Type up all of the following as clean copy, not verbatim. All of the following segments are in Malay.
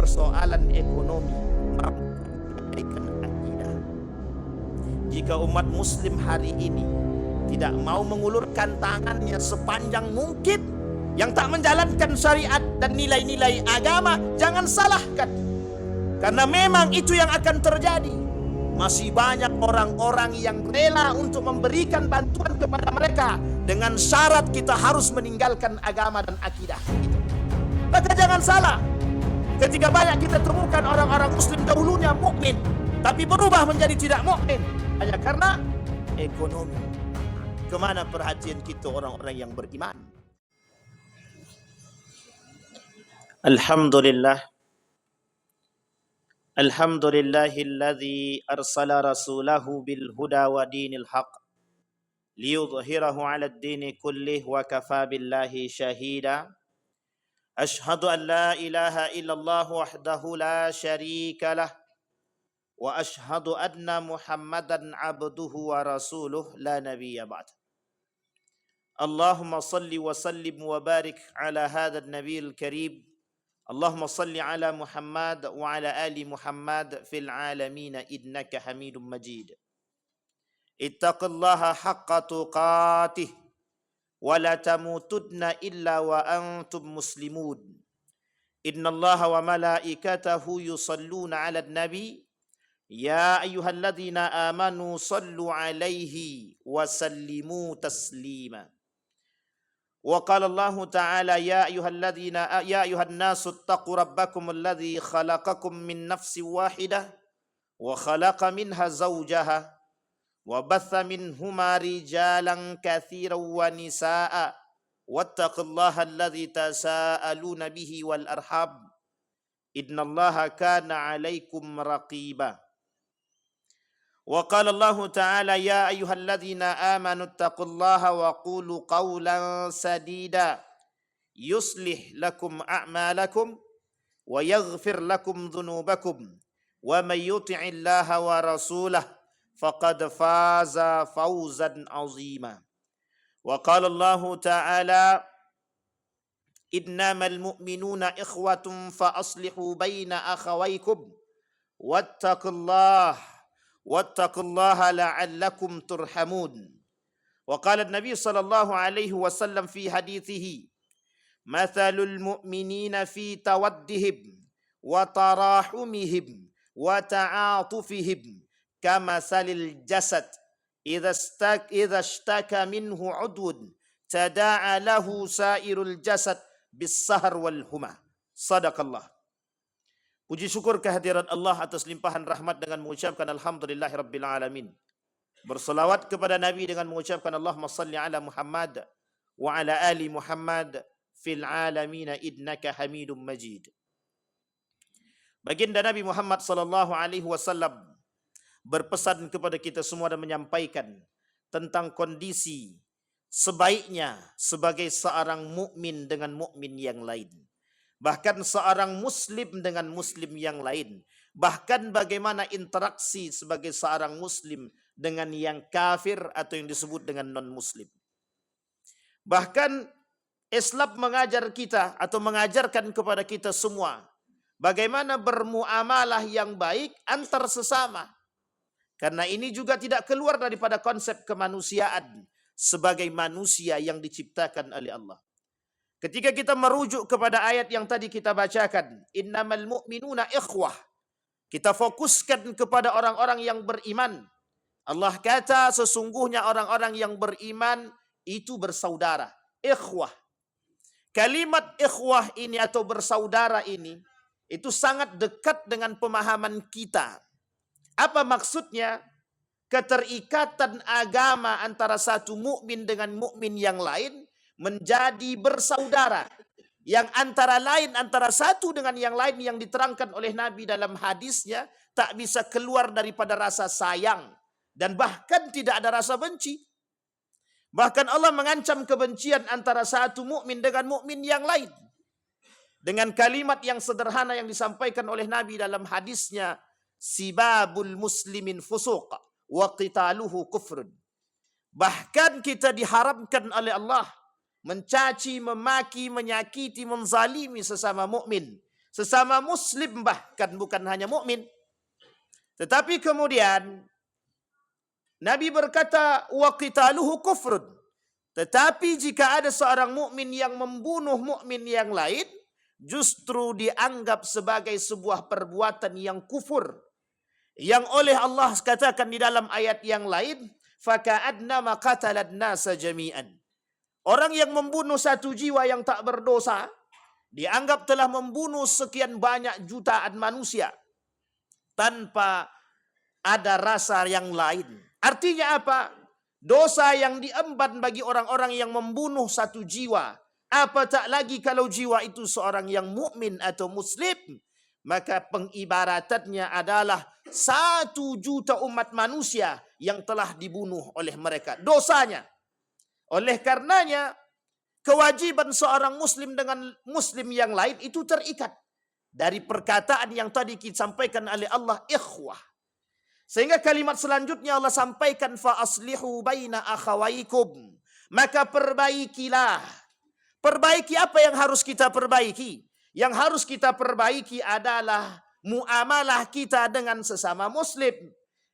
persoalan ekonomi mampu memberikan akidah. Jika umat muslim hari ini tidak mau mengulurkan tangannya sepanjang mungkin yang tak menjalankan syariat dan nilai-nilai agama, jangan salahkan. Karena memang itu yang akan terjadi. Masih banyak orang-orang yang rela untuk memberikan bantuan kepada mereka dengan syarat kita harus meninggalkan agama dan akidah. Maka jangan salah, ketika banyak kita temukan orang-orang muslim dahulunya mukmin, tapi berubah menjadi tidak mukmin hanya karena ekonomi. Kemana perhatian kita orang-orang yang beriman? Alhamdulillah. Alhamdulillahilladzi arsala rasulahu bil huda wa dinil haq liyudhhirahu 'ala ad-dini kullih wa kafa billahi shahida. Ashhadu an la ilaha illallah wahdahu la syarika lah wa ashhadu anna Muhammadan 'abduhu wa rasuluh la nabiyya ba'd. Allahumma salli wa sallim wa barik ala hadha an-nabiyil karim. Allahumma salli ala Muhammad wa ala ali Muhammad fil alamin innaka Hamidum Majid. Ittaqillaha haqqa tuqatih wa la tamutunna illa wa antum muslimun. Innallaha wa malaikatahu yusalluna 'alan nabi ya ayyuhalladzina amanu sallu 'alaihi wa sallimu taslima. وقال الله تعالى يا أيها الناس اتقوا ربكم الذي خلقكم من نفس واحدة وخلق منها زوجها وبث منهما رجالا كثيرا ونساء واتقوا الله الذي تساءلون به والأرحام إن الله كان عليكم رقيبا. وقال الله تعالى يا أيها الذين آمنوا اتقوا الله وقولوا قولا سديدا يصلح لكم أعمالكم ويغفر لكم ذنوبكم ومن يطع الله ورسوله فقد فاز فوزا عظيما. وقال الله تعالى إنما المؤمنون إخوة فأصلحوا بين أخويكم واتقوا الله لعلكم ترحمون. وقال النبي صلى الله عليه وسلم في حديثه مثل المؤمنين في تودهم وتراحمهم وتعاطفهم كمثل الجسد إذا اشتكى منه عضو تداعى له سائر الجسد بالسهر والهمة. صدق الله. Puji syukur kehadirat Allah atas limpahan rahmat dengan mengucapkan alhamdulillahirabbil alamin. Berselawat kepada Nabi dengan mengucapkan Allahumma salli ala Muhammad wa ala ali Muhammad fil alamin innaka Hamidum Majid. Baginda Nabi Muhammad sallallahu alaihi wasallam berpesan kepada kita semua dan menyampaikan tentang kondisi sebaiknya sebagai seorang mukmin dengan mukmin yang lain. Bahkan seorang muslim dengan muslim yang lain. Bahkan bagaimana interaksi sebagai seorang muslim dengan yang kafir atau yang disebut dengan non-muslim. Bahkan Islam mengajar kita atau mengajarkan kepada kita semua bagaimana bermuamalah yang baik antar sesama. Karena ini juga tidak keluar daripada konsep kemanusiaan sebagai manusia yang diciptakan oleh Allah. Ketika kita merujuk kepada ayat yang tadi kita bacakan, innamal mu'minuna ikhwah. Kita fokuskan kepada orang-orang yang beriman. Allah kata sesungguhnya orang-orang yang beriman itu bersaudara. Ikhwah. Kalimat ikhwah ini atau bersaudara ini itu sangat dekat dengan pemahaman kita. Apa maksudnya? Keterikatan agama antara satu mukmin dengan mukmin yang lain menjadi bersaudara, yang antara lain antara satu dengan yang lain yang diterangkan oleh Nabi dalam hadisnya tak bisa keluar daripada rasa sayang dan bahkan tidak ada rasa benci. Bahkan Allah mengancam kebencian antara satu mukmin dengan mukmin yang lain dengan kalimat yang sederhana yang disampaikan oleh Nabi dalam hadisnya, sibabul muslimin fusuq wa qitaluhu kufrun. Bahkan kita diharamkan oleh Allah mencaci, memaki, menyakiti, menzalimi sesama mukmin sesama muslim, bahkan bukan hanya mukmin. Tetapi kemudian Nabi berkata, wa qitaluhu kufrun. Tetapi jika ada seorang mukmin yang membunuh mukmin yang lain, justru dianggap sebagai sebuah perbuatan yang kufur. Yang oleh Allah katakan di dalam ayat yang lain, faka'adnama qatalan nasa jami'an. Orang yang membunuh satu jiwa yang tak berdosa, dianggap telah membunuh sekian banyak jutaan manusia tanpa ada rasa yang lain. Artinya apa? Dosa yang diemban bagi orang-orang yang membunuh satu jiwa. Apa tak lagi kalau jiwa itu seorang yang mukmin atau muslim, maka pengibaratannya adalah 1 juta umat manusia yang telah dibunuh oleh mereka. Dosanya. Oleh karenanya, kewajiban seorang muslim dengan muslim yang lain itu terikat. Dari perkataan yang tadi kita sampaikan oleh Allah, ikhwah. Sehingga kalimat selanjutnya Allah sampaikan, fa aslihu baina akhawaikum. Maka perbaikilah. Perbaiki apa yang harus kita perbaiki? Yang harus kita perbaiki adalah muamalah kita dengan sesama muslim.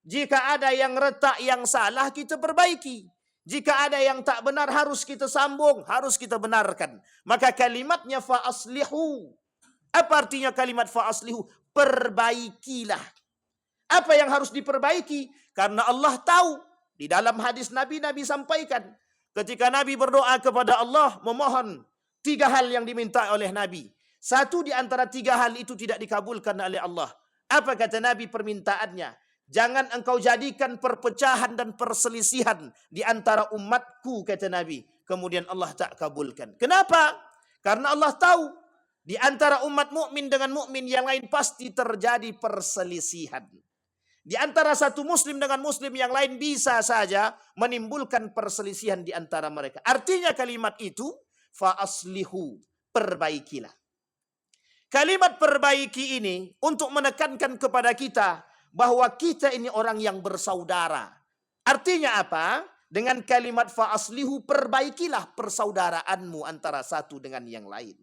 Jika ada yang retak, yang salah, kita perbaiki. Jika ada yang tak benar, harus kita sambung, harus kita benarkan. Maka kalimatnya fa aslihu. Apa artinya kalimat fa aslihu? Perbaikilah. Apa yang harus diperbaiki? Karena Allah tahu. Di dalam hadis Nabi sampaikan. Ketika Nabi berdoa kepada Allah, memohon 3 hal yang diminta oleh Nabi. 1 di antara 3 hal itu tidak dikabulkan oleh Allah. Apa kata Nabi permintaannya? Jangan engkau jadikan perpecahan dan perselisihan di antara umatku, kata Nabi. Kemudian Allah tak kabulkan. Kenapa? Karena Allah tahu di antara umat mukmin dengan mukmin yang lain pasti terjadi perselisihan. Di antara satu muslim dengan muslim yang lain bisa saja menimbulkan perselisihan di antara mereka. Artinya kalimat itu, fa aslihu, perbaikilah. Kalimat perbaiki ini untuk menekankan kepada kita bahwa kita ini orang yang bersaudara. Artinya apa? Dengan kalimat fa aslihu, perbaikilah persaudaraanmu antara satu dengan yang lain.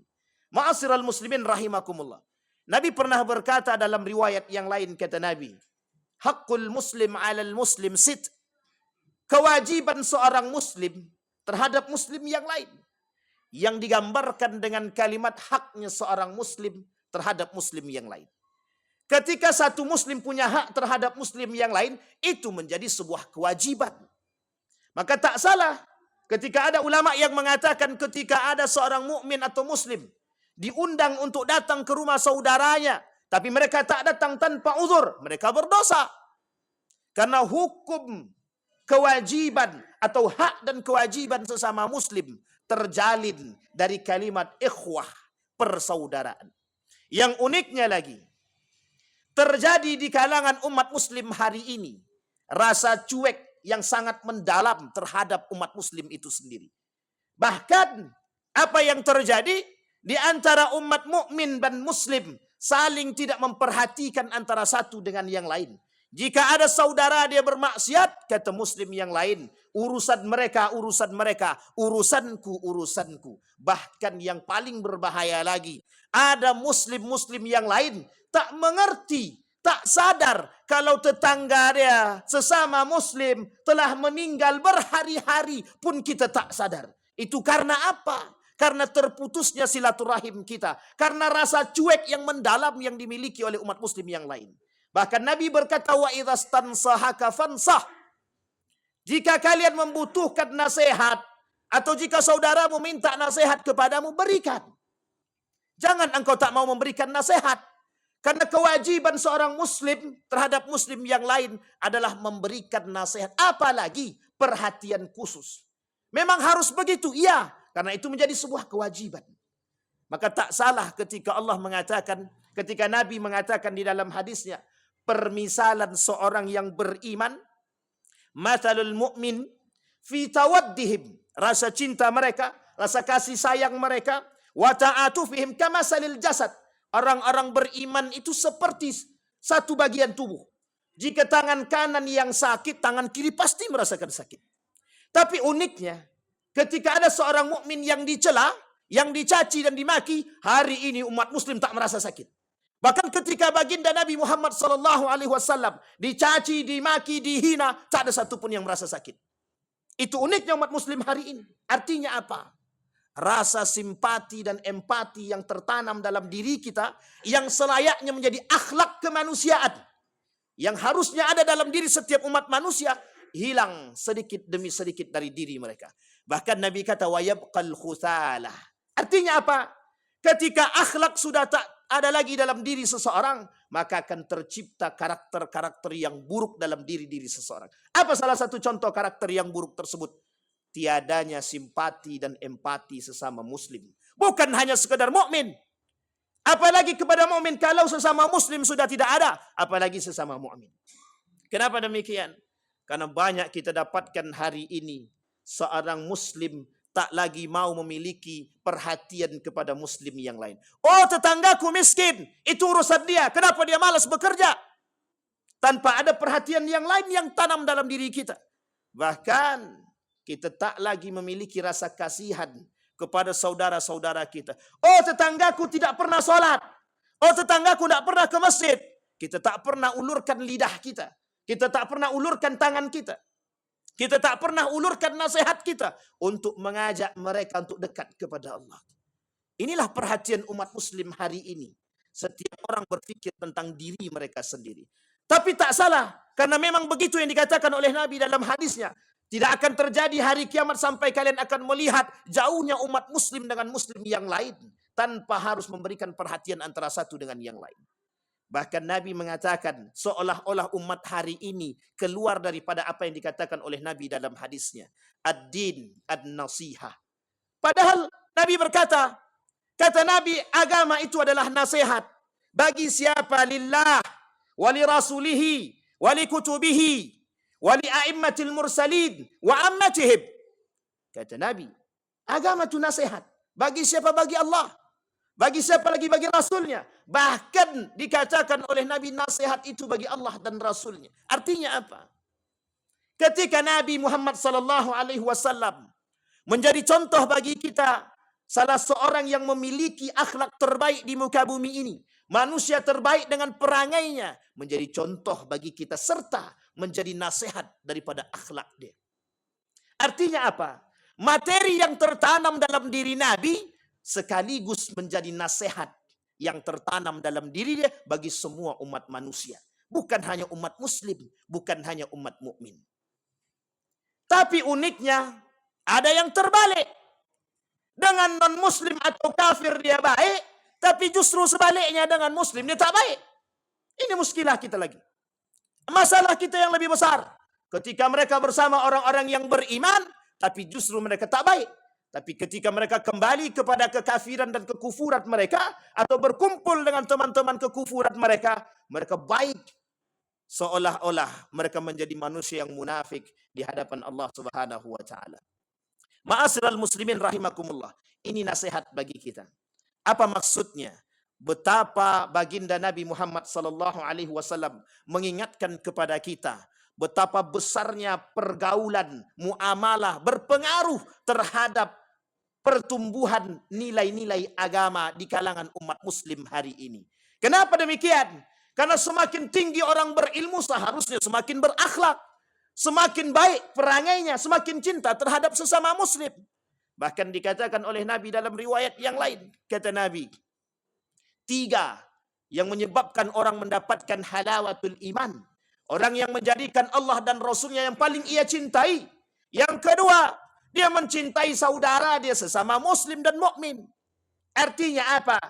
Ma'asyiral muslimin rahimakumullah. Nabi pernah berkata dalam riwayat yang lain, kata Nabi, haqqul muslim 'alal muslim sit. Kewajiban seorang muslim terhadap muslim yang lain. Yang digambarkan dengan kalimat haknya seorang muslim terhadap muslim yang lain. Ketika satu muslim punya hak terhadap muslim yang lain, itu menjadi sebuah kewajiban. Maka tak salah ketika ada ulama yang mengatakan ketika ada seorang mukmin atau muslim diundang untuk datang ke rumah saudaranya, tapi mereka tak datang tanpa uzur, mereka berdosa. Karena hukum kewajiban atau hak dan kewajiban sesama muslim terjalin dari kalimat ikhwah, persaudaraan. Yang uniknya lagi, terjadi di kalangan umat muslim hari ini rasa cuek yang sangat mendalam terhadap umat muslim itu sendiri. Bahkan apa yang terjadi di antara umat mukmin dan muslim saling tidak memperhatikan antara satu dengan yang lain. Jika ada saudara dia bermaksiat, kata muslim yang lain, urusan mereka, urusanku. Bahkan yang paling berbahaya lagi, ada muslim-muslim yang lain tak mengerti, tak sadar kalau tetangga dia sesama muslim telah meninggal berhari-hari pun kita tak sadar. Itu karena apa? Karena terputusnya silaturahim kita. Karena rasa cuek yang mendalam yang dimiliki oleh umat muslim yang lain. Bahkan Nabi berkata, wa idza stansahaka fansah. Jika kalian membutuhkan nasihat atau jika saudara meminta nasihat kepadamu, berikan. Jangan engkau tak mau memberikan nasihat. Karena kewajiban seorang muslim terhadap muslim yang lain adalah memberikan nasihat. Apalagi perhatian khusus. Memang harus begitu, iya. Karena itu menjadi sebuah kewajiban. Maka tak salah ketika Allah mengatakan, ketika Nabi mengatakan di dalam hadisnya, permisalan seorang yang beriman, mathalul mu'min fi tawaddihim, rasa cinta mereka, rasa kasih sayang mereka, wa ta'atufihim kamasalil jasad. Orang-orang beriman itu seperti satu bagian tubuh. Jika tangan kanan yang sakit, tangan kiri pasti merasakan sakit. Tapi uniknya, ketika ada seorang mukmin yang dicela, yang dicaci dan dimaki, hari ini umat muslim tak merasa sakit. Bahkan ketika baginda Nabi Muhammad SAW dicaci, dimaki, dihina, tak ada satupun yang merasa sakit. Itu uniknya umat muslim hari ini. Artinya apa? Rasa simpati dan empati yang tertanam dalam diri kita, yang selayaknya menjadi akhlak kemanusiaan, yang harusnya ada dalam diri setiap umat manusia, hilang sedikit demi sedikit dari diri mereka. Bahkan Nabi kata, wa yabqal khuthalah. Artinya apa? Ketika akhlak sudah tak ada lagi dalam diri seseorang, maka akan tercipta karakter-karakter yang buruk dalam diri-diri seseorang. Apa salah satu contoh karakter yang buruk tersebut? Tiadanya simpati dan empati sesama muslim. Bukan hanya sekedar mukmin, apalagi kepada mukmin. Kalau sesama muslim sudah tidak ada, apalagi sesama mukmin. Kenapa demikian? Karena banyak kita dapatkan hari ini seorang muslim tak lagi mau memiliki perhatian kepada muslim yang lain. Oh, tetanggaku miskin, itu urusan dia. Kenapa dia malas bekerja? Tanpa ada perhatian yang lain yang tanam dalam diri kita. Bahkan kita tak lagi memiliki rasa kasihan kepada saudara-saudara kita. Oh, tetanggaku tidak pernah sholat. Oh, tetanggaku tidak pernah ke masjid. Kita tak pernah ulurkan lidah kita. Kita tak pernah ulurkan tangan kita. Kita tak pernah ulurkan nasihat kita untuk mengajak mereka untuk dekat kepada Allah. Inilah perhatian umat muslim hari ini. Setiap orang berpikir tentang diri mereka sendiri. Tapi tak salah, karena memang begitu yang dikatakan oleh Nabi dalam hadisnya. Tidak akan terjadi hari kiamat sampai kalian akan melihat jauhnya umat muslim dengan muslim yang lain, tanpa harus memberikan perhatian antara satu dengan yang lain. Bahkan Nabi mengatakan seolah-olah umat hari ini keluar daripada apa yang dikatakan oleh Nabi dalam hadisnya. Ad-din ad-nasihah. Padahal Nabi berkata, kata Nabi, agama itu adalah nasihat. Bagi siapa? Lillah, wali rasulihi, wali kutubihi, wali a'immatil mursalin, wa ammatihim. Kata Nabi, agama itu nasihat. Bagi siapa? Bagi Allah. Bagi siapa lagi? Bagi Rasulnya. Bahkan dikatakan oleh Nabi, nasihat itu bagi Allah dan Rasulnya. Artinya apa? Ketika Nabi Muhammad SAW menjadi contoh bagi kita, salah seorang yang memiliki akhlak terbaik di muka bumi ini, manusia terbaik dengan perangainya, menjadi contoh bagi kita serta menjadi nasihat daripada akhlak dia. Artinya apa? Materi yang tertanam dalam diri Nabi sekaligus menjadi nasihat yang tertanam dalam diri dia bagi semua umat manusia. Bukan hanya umat muslim, bukan hanya umat mukmin. Tapi uniknya, ada yang terbalik. Dengan non-muslim atau kafir dia baik, tapi justru sebaliknya dengan muslim dia tak baik. Ini muskilah kita lagi. Masalah kita yang lebih besar. Ketika mereka bersama orang-orang yang beriman, tapi justru mereka tak baik. Tapi ketika mereka kembali kepada kekafiran dan kekufuran mereka, atau berkumpul dengan teman-teman kekufuran mereka, mereka baik. Seolah-olah mereka menjadi manusia yang munafik di hadapan Allah Subhanahu wa Ta'ala. Ma'asyiral muslimin rahimakumullah. Ini nasihat bagi kita. Apa maksudnya? Betapa baginda Nabi Muhammad SAW mengingatkan kepada kita betapa besarnya pergaulan, muamalah berpengaruh terhadap pertumbuhan nilai-nilai agama di kalangan umat muslim hari ini. Kenapa demikian? Karena semakin tinggi orang berilmu seharusnya semakin berakhlak, semakin baik perangainya, semakin cinta terhadap sesama muslim. Bahkan dikatakan oleh Nabi dalam riwayat yang lain, kata Nabi, 3 yang menyebabkan orang mendapatkan halawatul iman. Orang yang menjadikan Allah dan Rasulnya yang paling ia cintai. Yang kedua, dia mencintai saudara dia sesama muslim dan mukmin. Artinya apa?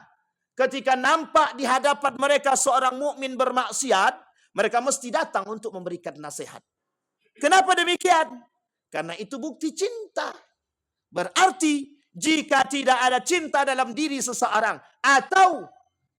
Ketika nampak di hadapan mereka seorang mukmin bermaksiat, mereka mesti datang untuk memberikan nasihat. Kenapa demikian? Karena itu bukti cinta. Berarti jika tidak ada cinta dalam diri seseorang, atau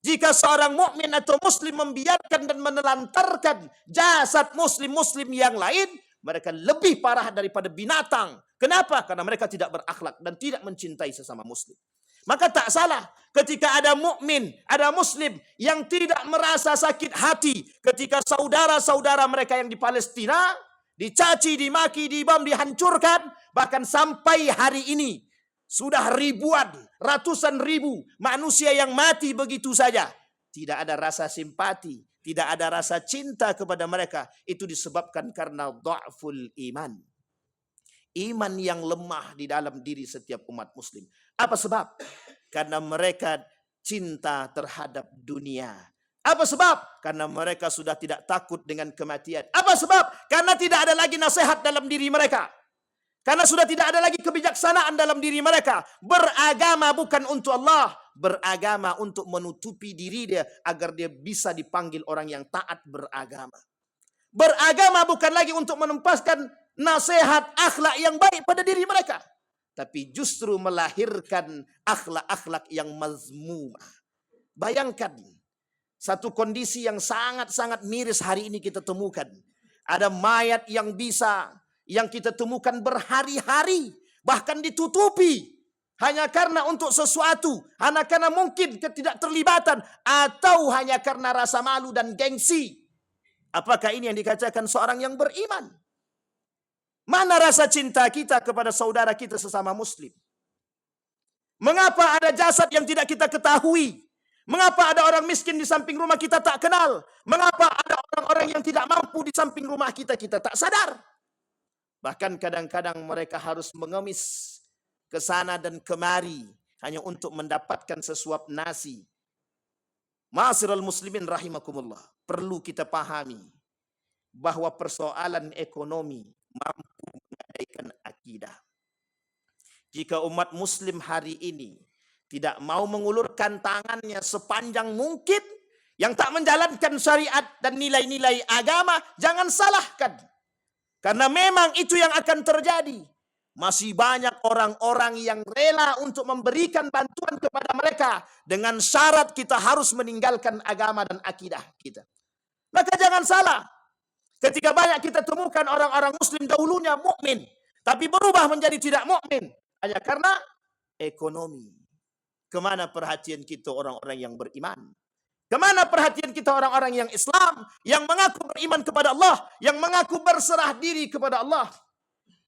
jika seorang mukmin atau muslim membiarkan dan menelantarkan jasad muslim-muslim yang lain, mereka lebih parah daripada binatang. Kenapa? Karena mereka tidak berakhlak dan tidak mencintai sesama muslim. Maka tak salah ketika ada mukmin, ada muslim yang tidak merasa sakit hati ketika saudara-saudara mereka yang di Palestina dicaci, dimaki, dibom, dihancurkan, bahkan sampai hari ini sudah ribuan, ratusan ribu manusia yang mati begitu saja. Tidak ada rasa simpati, tidak ada rasa cinta kepada mereka. Itu disebabkan karena dha'ful iman. Iman yang lemah di dalam diri setiap umat muslim. Apa sebab? Karena mereka cinta terhadap dunia. Apa sebab? Karena mereka sudah tidak takut dengan kematian. Apa sebab? Karena tidak ada lagi nasihat dalam diri mereka. Karena sudah tidak ada lagi kebijaksanaan dalam diri mereka. Beragama bukan untuk Allah. Beragama untuk menutupi diri dia agar dia bisa dipanggil orang yang taat beragama. Beragama bukan lagi untuk menempaskan nasihat akhlak yang baik pada diri mereka. Tapi justru melahirkan akhlak-akhlak yang mazmumah. Bayangkan satu kondisi yang sangat-sangat miris hari ini kita temukan. Ada mayat yang kita temukan berhari-hari, bahkan ditutupi hanya karena untuk sesuatu, hanya karena mungkin ketidakterlibatan, atau hanya karena rasa malu dan gengsi. Apakah ini yang dikatakan seorang yang beriman? Mana rasa cinta kita kepada saudara kita sesama muslim? Mengapa ada jasad yang tidak kita ketahui? Mengapa ada orang miskin di samping rumah kita tak kenal? Mengapa ada orang-orang yang tidak mampu di samping rumah kita tak sadar? Bahkan kadang-kadang mereka harus mengemis ke sana dan kemari hanya untuk mendapatkan sesuap nasi. Ma'asyiral muslimin rahimakumullah. Perlu kita pahami bahwa persoalan ekonomi mampu menggadaikan akidah. Jika umat muslim hari ini tidak mau mengulurkan tangannya sepanjang mungkin, yang tak menjalankan syariat dan nilai-nilai agama, jangan salahkan. Karena memang itu yang akan terjadi. Masih banyak orang-orang yang rela untuk memberikan bantuan kepada mereka dengan syarat kita harus meninggalkan agama dan akidah kita. Maka jangan salah. Ketika banyak kita temukan orang-orang muslim dahulunya mukmin, tapi berubah menjadi tidak mukmin hanya karena ekonomi. Kemana perhatian kita orang-orang yang beriman? Kemana perhatian kita orang-orang yang Islam, yang mengaku beriman kepada Allah, yang mengaku berserah diri kepada Allah?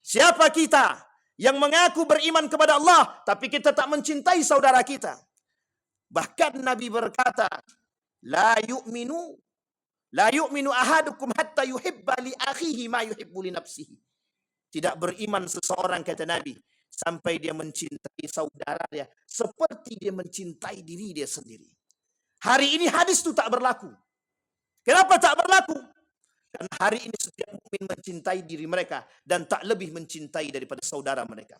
Siapa kita yang mengaku beriman kepada Allah, tapi kita tak mencintai saudara kita? Bahkan Nabi berkata, La yu'minu ahadukum hatta yuhibba li akhihi ma yuhibbu li nafsihi. Tidak beriman seseorang, kata Nabi, sampai dia mencintai saudara dia seperti dia mencintai diri dia sendiri. Hari ini hadis itu tak berlaku. Kenapa tak berlaku? Karena hari ini setiap mukmin mencintai diri mereka dan tak lebih mencintai daripada saudara mereka.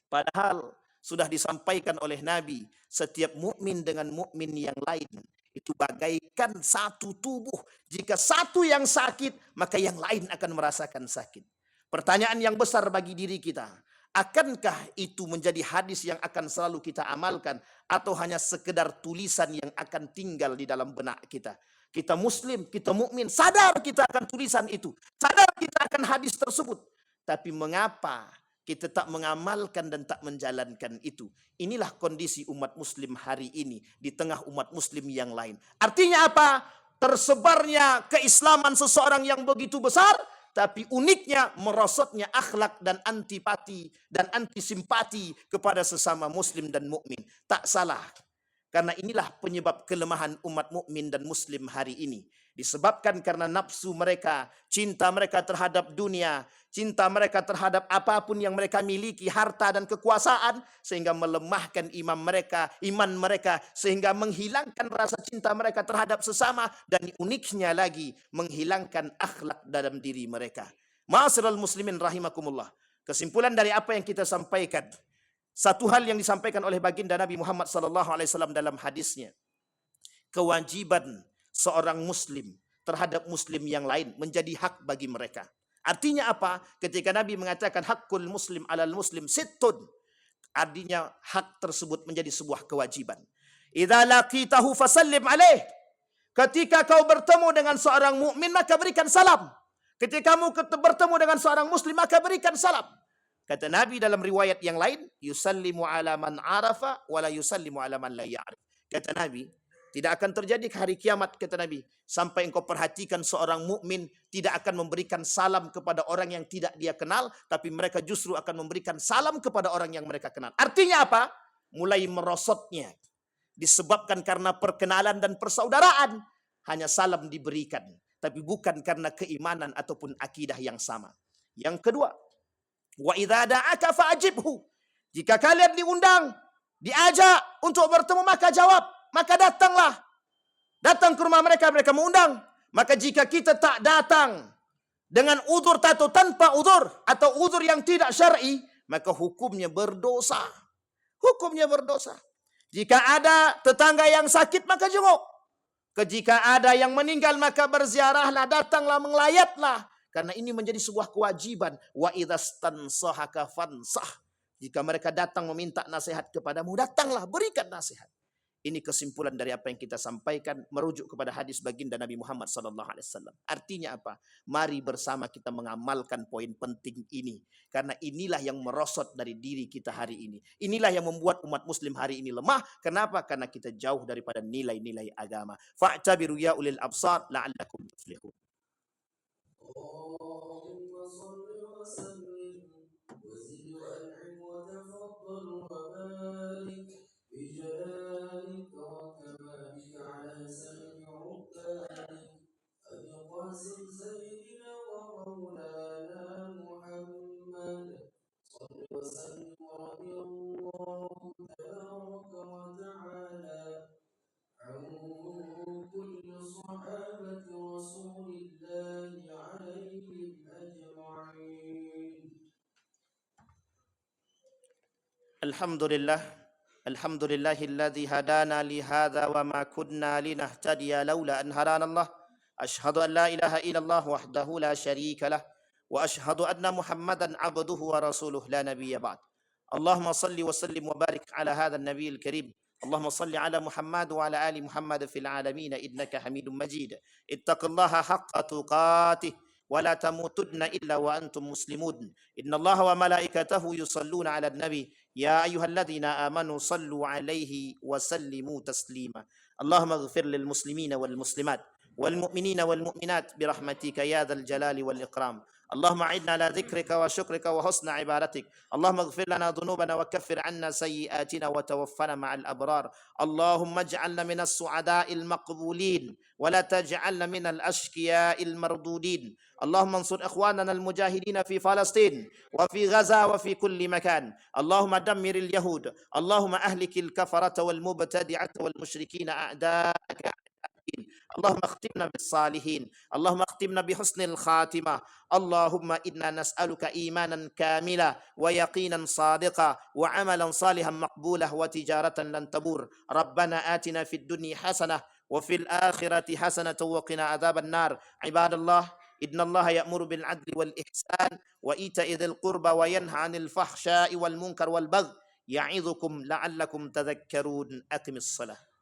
Padahal sudah disampaikan oleh Nabi, setiap mukmin dengan mukmin yang lain itu bagaikan satu tubuh. Jika satu yang sakit, maka yang lain akan merasakan sakit. Pertanyaan yang besar bagi diri kita, akankah itu menjadi hadis yang akan selalu kita amalkan, atau hanya sekedar tulisan yang akan tinggal di dalam benak kita? Kita muslim, kita mukmin, sadar kita akan tulisan itu, sadar kita akan hadis tersebut. Tapi mengapa kita tak mengamalkan dan tak menjalankan itu? Inilah kondisi umat muslim hari ini di tengah umat muslim yang lain. Artinya apa? Tersebarnya keislaman seseorang yang begitu besar, tapi uniknya merosotnya akhlak dan antipati dan antisimpati kepada sesama muslim dan mukmin. Tak salah. Karena inilah penyebab kelemahan umat mukmin dan muslim hari ini. Disebabkan karena nafsu mereka, cinta mereka terhadap dunia, cinta mereka terhadap apapun yang mereka miliki, harta dan kekuasaan, sehingga melemahkan iman mereka, sehingga menghilangkan rasa cinta mereka terhadap sesama, dan uniknya lagi menghilangkan akhlak dalam diri mereka. Ma'asyiral muslimin rahimakumullah. Kesimpulan dari apa yang kita sampaikan, satu hal yang disampaikan oleh baginda Nabi Muhammad SAW dalam hadisnya, kewajiban seorang muslim terhadap muslim yang lain menjadi hak bagi mereka. Artinya apa? Ketika Nabi mengatakan hakul muslim alal muslim sittun, artinya hak tersebut menjadi sebuah kewajiban. Idza laqitahu fasallim alaih. Ketika kau bertemu dengan seorang mukmin, maka berikan salam. Ketika kamu bertemu dengan seorang muslim, maka berikan salam. Kata Nabi dalam riwayat yang lain, yusallimu ala man arafa wala yusallimu ala man la ya'rif. Kata Nabi, tidak akan terjadi hari kiamat, kata Nabi, sampai engkau perhatikan seorang mukmin tidak akan memberikan salam kepada orang yang tidak dia kenal, tapi mereka justru akan memberikan salam kepada orang yang mereka kenal. Artinya apa? mulai merosotnya disebabkan karena perkenalan dan persaudaraan. Hanya salam diberikan, tapi bukan karena keimanan ataupun akidah yang sama. Yang kedua, wa idza da'aka fa'ajibhu. Jika kalian diundang, diajak untuk bertemu, maka jawab, maka datanglah. Datang ke rumah mereka, mereka mengundang. Maka jika kita tak datang dengan udzur atau tanpa udzur atau udzur yang tidak syar'i, maka hukumnya berdosa. Hukumnya berdosa. Jika ada tetangga yang sakit, maka jenguk. Jika ada yang meninggal, maka berziarahlah, datanglah, mengelayatlah. Karena ini menjadi sebuah kewajiban. Wa idzastansahaka fansah. Jika mereka datang meminta nasihat kepadamu, datanglah, berikan nasihat. Ini kesimpulan dari apa yang kita sampaikan merujuk kepada hadis baginda Nabi Muhammad SAW. Artinya apa? Mari bersama kita mengamalkan poin penting ini. Karena inilah yang merosot dari diri kita hari ini. Inilah yang membuat umat muslim hari ini lemah. Kenapa? Karena kita jauh daripada nilai-nilai agama. Fa'tabiru ya ulil absar la'allakum tuflihun. Alhamdulillah, alhamdulillahilladzi hadana li hadza wa ma kunna linahtadiya laula an hadanallah. Asyhadu an la ilaha illallah wahdahu la syarika lah wa asyhadu anna Muhammadan abduhu wa rasuluh la nabiyya ba'd. Allahumma salli wa sallim wa barik ala hadzal nabiyil karim. Allahumma salli ala Muhammad wa ala ali Muhammad fil alamin innaka Hamidum Majid. Ittaqillaha haqqa tuqatih ولا تموتن إلا وأنتم مسلمون إن الله وملائكته يصلون على النبي يا أيها الذين آمنوا صلوا عليه وسلموا تسليما اللهم اغفر للمسلمين والمسلمات والمؤمنين والمؤمنات برحمتك يا ذا الجلال والإكرام اللهم أعنا على ذكرك وشكرك وحسن عبادتك اللهم اغفر لنا ذنوبنا وكفر عنا سيئاتنا وتوفنا مع الأبرار اللهم اجعلنا من السعداء المقبولين ولا تجعلنا من الأشقياء المردودين اللهم انصر إخواننا المجاهدين في فلسطين وفي غزة وفي كل مكان اللهم دمر اليهود اللهم أهلك الكفرة والمبتدعة والمشركين أعداءك اللهم اختمنا بالصالحين اللهم اختمنا بحسن الخاتمة اللهم إنا نسألك إيمانا كاملا ويقينا صادقا وعملا صالحا مقبولا وتجارة لن تبور ربنا آتنا في الدنيا حسنة وفي الآخرة حسنة وقنا عذاب النار عباد الله إن الله يأمر بالعدل والإحسان وإيتاء ذي القربى وينهى عن الفحشاء والمنكر والبغي يعظكم لعلكم تذكرون أقم الصلاة